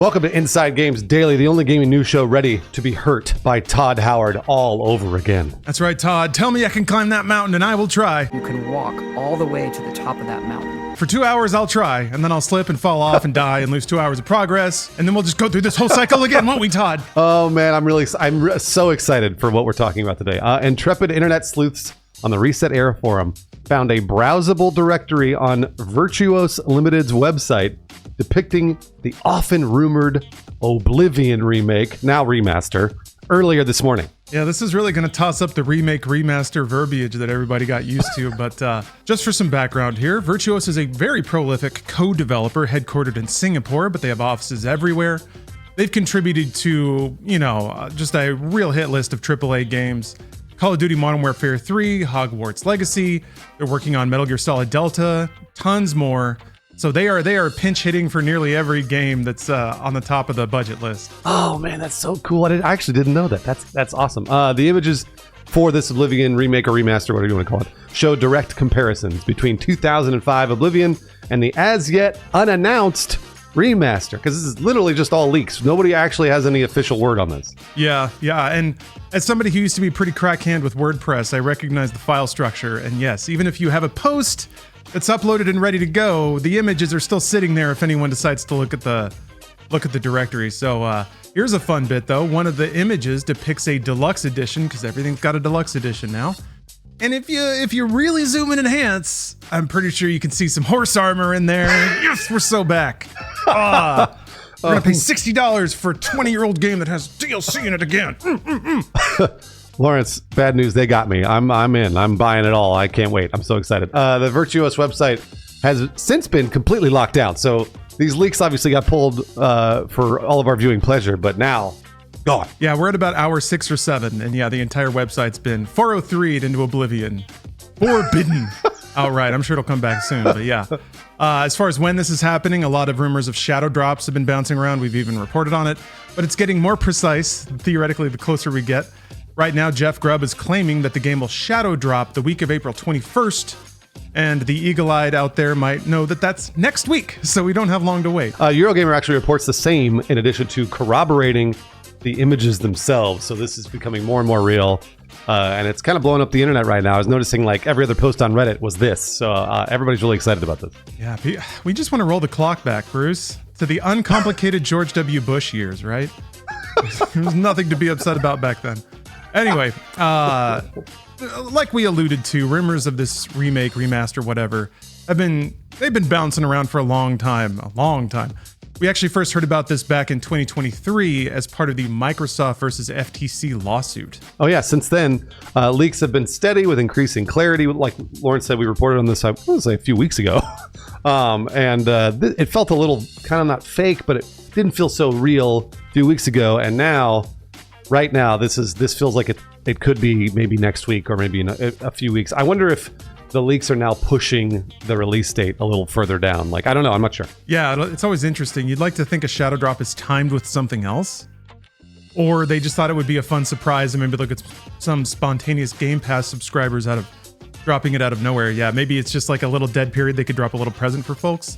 Welcome to Inside Games Daily, the only gaming news show ready to be hurt by Todd Howard all over again. That's right, Todd. Tell me I can climb that mountain and I will try. You can walk all the way to the top of that mountain. For 2 hours, I'll try, and then I'll slip and fall off and die and lose 2 hours of progress, and then we'll just go through this whole cycle again, won't we, Todd? Oh man, I'm so excited for what we're talking about today. Intrepid internet sleuths on the Reset Era forum found a browsable directory on Virtuos Limited's website depicting the often rumored Oblivion remake, now remaster, earlier this morning. Yeah, this is really going to toss up the remake remaster verbiage that everybody got used to, but just for some background here, Virtuos is a very prolific code developer headquartered in Singapore, but they have offices everywhere. They've contributed to, just a real hit list of AAA games. Call of Duty Modern Warfare 3, Hogwarts Legacy, they're working on Metal Gear Solid Delta, tons more. So they are pinch hitting for nearly every game that's on the top of the budget list. Oh man, that's so cool. I actually didn't know that. That's awesome. The images for this Oblivion remake or remaster, whatever you want to call it, show direct comparisons between 2005 Oblivion and the as yet unannounced remaster, because this is literally just all leaks. Nobody actually has any official word on this. Yeah, and as somebody who used to be pretty crackhand with WordPress, I recognize the file structure, and yes, even if you have a post that's uploaded and ready to go, the images are still sitting there if anyone decides to look at the directory. So here's a fun bit though. One of the images depicts a deluxe edition, because everything's got a deluxe edition now. And if you really zoom and enhance, I'm pretty sure you can see some horse armor in there. Yes, we're so back. We're gonna pay $60 for a 20-year-old game that has DLC in it again. Lawrence, bad news. They got me. I'm in. I'm buying it all. I can't wait. I'm so excited. The Virtuos website has since been completely locked down. So these leaks obviously got pulled for all of our viewing pleasure, but now gone. Yeah, we're at about hour 6 or 7, and yeah, the entire website's been 403'd into oblivion. Forbidden. Outright. I'm sure it'll come back soon, but yeah. As far as when this is happening, a lot of rumors of shadow drops have been bouncing around. We've even reported on it, but it's getting more precise, theoretically, the closer we get. Right now, Jeff Grubb is claiming that the game will shadow drop the week of April 21st, and the eagle-eyed out there might know that that's next week, so we don't have long to wait. Eurogamer actually reports the same, in addition to corroborating the images themselves, so this is becoming more and more real, and it's kind of blowing up the internet right now. I was noticing like every other post on Reddit was this, so everybody's really excited about this. Yeah, we just want to roll the clock back, Bruce, to the uncomplicated George W. Bush years, right? There was nothing to be upset about back then. Anyway, like we alluded to, rumors of this remake, remaster, whatever, they've been bouncing around for a long time. We actually first heard about this back in 2023 as part of the Microsoft versus FTC lawsuit. Oh yeah, since then, leaks have been steady with increasing clarity. Like Lawrence said, we reported on this, I want to say a few weeks ago. It felt a little kind of not fake, but it didn't feel so real a few weeks ago. And now, right now, this feels like it could be maybe next week or maybe in a few weeks. I wonder if the leaks are now pushing the release date a little further down. Like, I don't know. I'm not sure. Yeah, it's always interesting. You'd like to think a shadow drop is timed with something else, or they just thought it would be a fun surprise and maybe look at some spontaneous Game Pass subscribers dropping it out of nowhere. Yeah, maybe it's just like a little dead period. They could drop a little present for folks.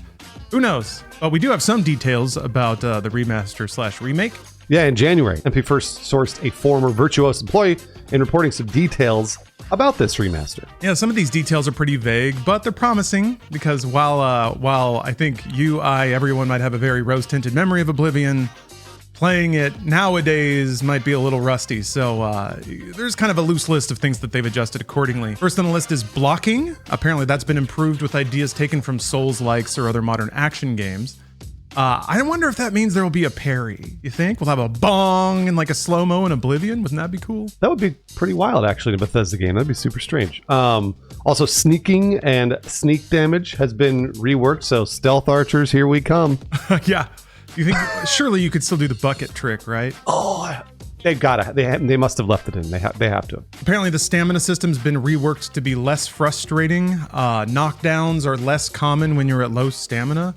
Who knows? But we do have some details about the remaster/remake. Yeah, in January, MP first sourced a former Virtuos employee in reporting some details about this remaster. Yeah, some of these details are pretty vague, but they're promising because while I think everyone might have a very rose-tinted memory of Oblivion, playing it nowadays might be a little rusty. So there's kind of a loose list of things that they've adjusted accordingly. First on the list is blocking. Apparently that's been improved with ideas taken from Souls-likes or other modern action games. I wonder if that means there will be a parry. You think we'll have a bong and like a slow-mo in Oblivion? Wouldn't that be cool? That would be pretty wild, actually, in a Bethesda game. That'd be super strange. Also, sneaking and sneak damage has been reworked, so stealth archers, here we come. Yeah. You think surely you could still do the bucket trick, right? Oh, they've got to. They must have left it in. They have to. Apparently, the stamina system's been reworked to be less frustrating. Knockdowns are less common when you're at low stamina.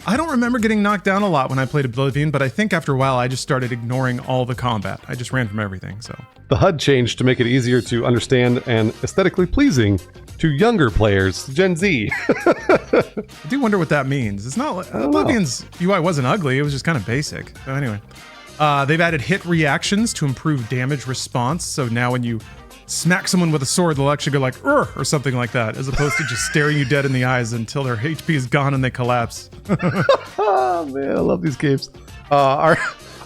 I don't remember getting knocked down a lot when I played Oblivion, but I think after a while I just started ignoring all the combat. I just ran from everything, so. The HUD changed to make it easier to understand and aesthetically pleasing to younger players, Gen Z. I do wonder what that means. It's not like Oblivion's UI wasn't ugly. It was just kind of basic. So anyway, they've added hit reactions to improve damage response. So now when you smack someone with a sword, they'll actually go like, "Ugh," or something like that, as opposed to just staring you dead in the eyes until their HP is gone and they collapse. Oh man, I love these games. Our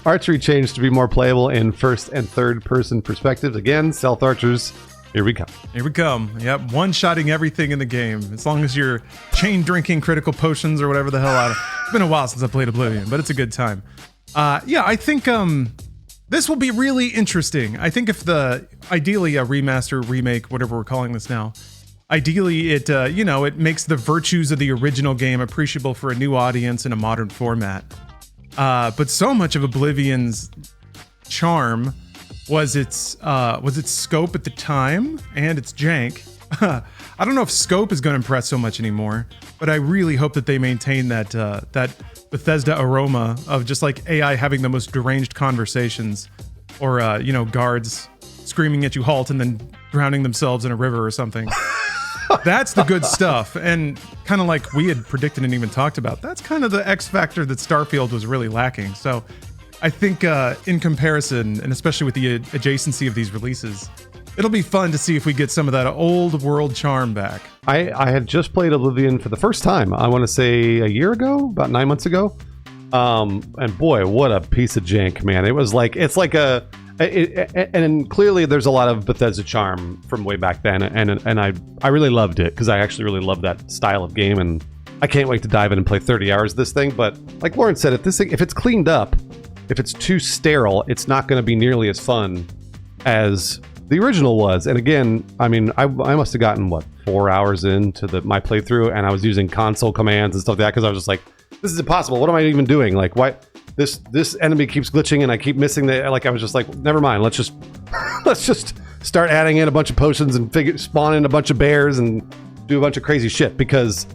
archery changed to be more playable in first and third person perspectives. Again, stealth archers, here we come. Here we come. Yep, one-shotting everything in the game. As long as you're chain drinking critical potions or whatever the hell out of. It's been a while since I played Oblivion, but it's a good time. Yeah, I think this will be really interesting. I think if ideally a remaster, remake, whatever we're calling this now, ideally it it makes the virtues of the original game appreciable for a new audience in a modern format. But so much of Oblivion's charm was its scope at the time and its jank. I don't know if scope is going to impress so much anymore, but I really hope that they maintain that Bethesda aroma of just like AI having the most deranged conversations, or guards screaming at you halt and then drowning themselves in a river or something. That's the good stuff, and kind of like we had predicted and even talked about, that's kind of the X factor that Starfield was really lacking. So I think in comparison, and especially with the adjacency of these releases, it'll be fun to see if we get some of that old world charm back. I had just played Oblivion for the first time, I want to say a year ago, about 9 months ago. And boy, what a piece of jank, man. And clearly there's a lot of Bethesda charm from way back then. And I really loved it because I actually really love that style of game. And I can't wait to dive in and play 30 hours of this thing. But like Lauren said, if it's cleaned up, if it's too sterile, it's not going to be nearly as fun as the original was. And again, I mean, I must have gotten 4 hours into my playthrough, and I was using console commands and stuff like that because I was just like, this is impossible. What am I even doing? Like, why this enemy keeps glitching and I keep missing I was just like, never mind. Let's just start adding in a bunch of potions and spawn in a bunch of bears and do a bunch of crazy shit, because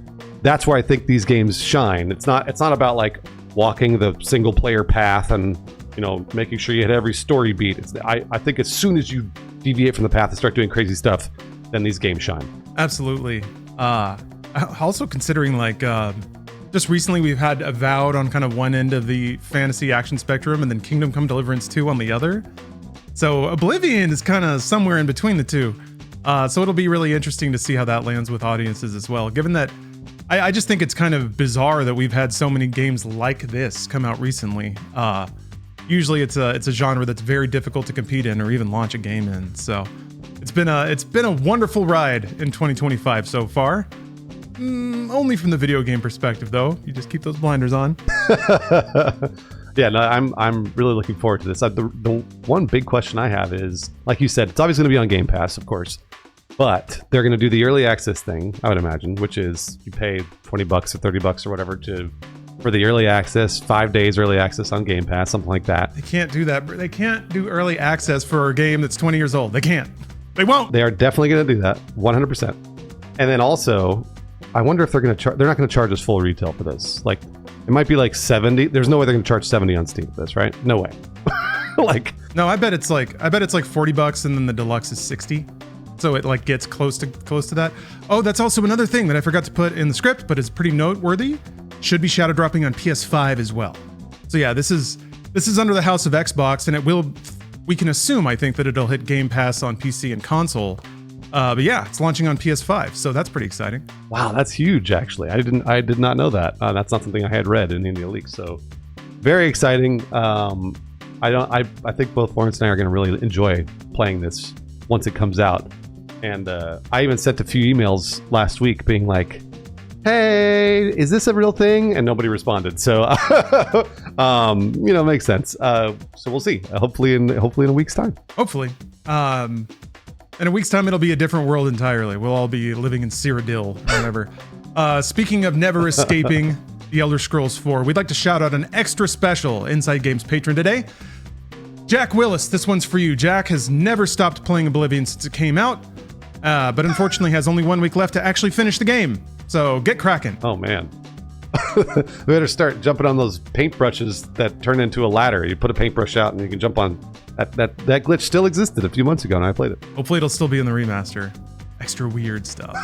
that's where I think these games shine. It's not about like walking the single player path and making sure you hit every story beat. I think as soon as you deviate from the path and start doing crazy stuff, then these games shine. Absolutely. Also considering just recently we've had Avowed on kind of one end of the fantasy action spectrum, and then Kingdom Come Deliverance 2 on the other. So Oblivion is kind of somewhere in between the two. So it'll be really interesting to see how that lands with audiences as well, given that I just think it's kind of bizarre that we've had so many games like this come out recently. Usually it's a genre that's very difficult to compete in or even launch a game in. So it's been a wonderful ride in 2025 so far. Only from the video game perspective, though. You just keep those blinders on. Yeah, no, I'm really looking forward to this. The one big question I have is, like you said, it's obviously going to be on Game Pass, of course, but they're going to do the early access thing, I would imagine, which is you pay $20 or $30 or whatever for the early access, 5 days early access on Game Pass, something like that. They can't do that. They can't do early access for a game that's 20 years old. They can't. They won't. They are definitely going to do that, 100%. And then also, I wonder if they're going to charge. They're not going to charge us full retail for this. Like, it might be like 70. There's no way they're going to charge 70 on Steam for this, right? No way. No, I bet it's like $40 and then the deluxe is 60. So it like gets close to that. Oh, that's also another thing that I forgot to put in the script, but is pretty noteworthy. Should be shadow dropping on PS5 as well. So yeah, this is under the house of Xbox, and we can assume, I think, that it'll hit Game Pass on PC and console. But yeah, it's launching on PS5, so that's pretty exciting. Wow, that's huge, actually. I did not know that. That's not something I had read in any leaks, so very exciting. I think both Lawrence and I are going to really enjoy playing this once it comes out. And I even sent a few emails last week being like, hey, is this a real thing? And nobody responded. So, makes sense. So we'll see. Hopefully in a week's time. Hopefully. In a week's time, it'll be a different world entirely. We'll all be living in Cyrodiil or whatever. Speaking of never escaping the Elder Scrolls 4, we'd like to shout out an extra special Inside Games patron today. Jack Willis, this one's for you. Jack has never stopped playing Oblivion since it came out, but unfortunately has only 1 week left to actually finish the game. So get cracking. Oh, man. We better start jumping on those paintbrushes that turn into a ladder. You put a paintbrush out and you can jump on. That glitch still existed a few months ago and I played it. Hopefully it'll still be in the remaster. extra weird stuff.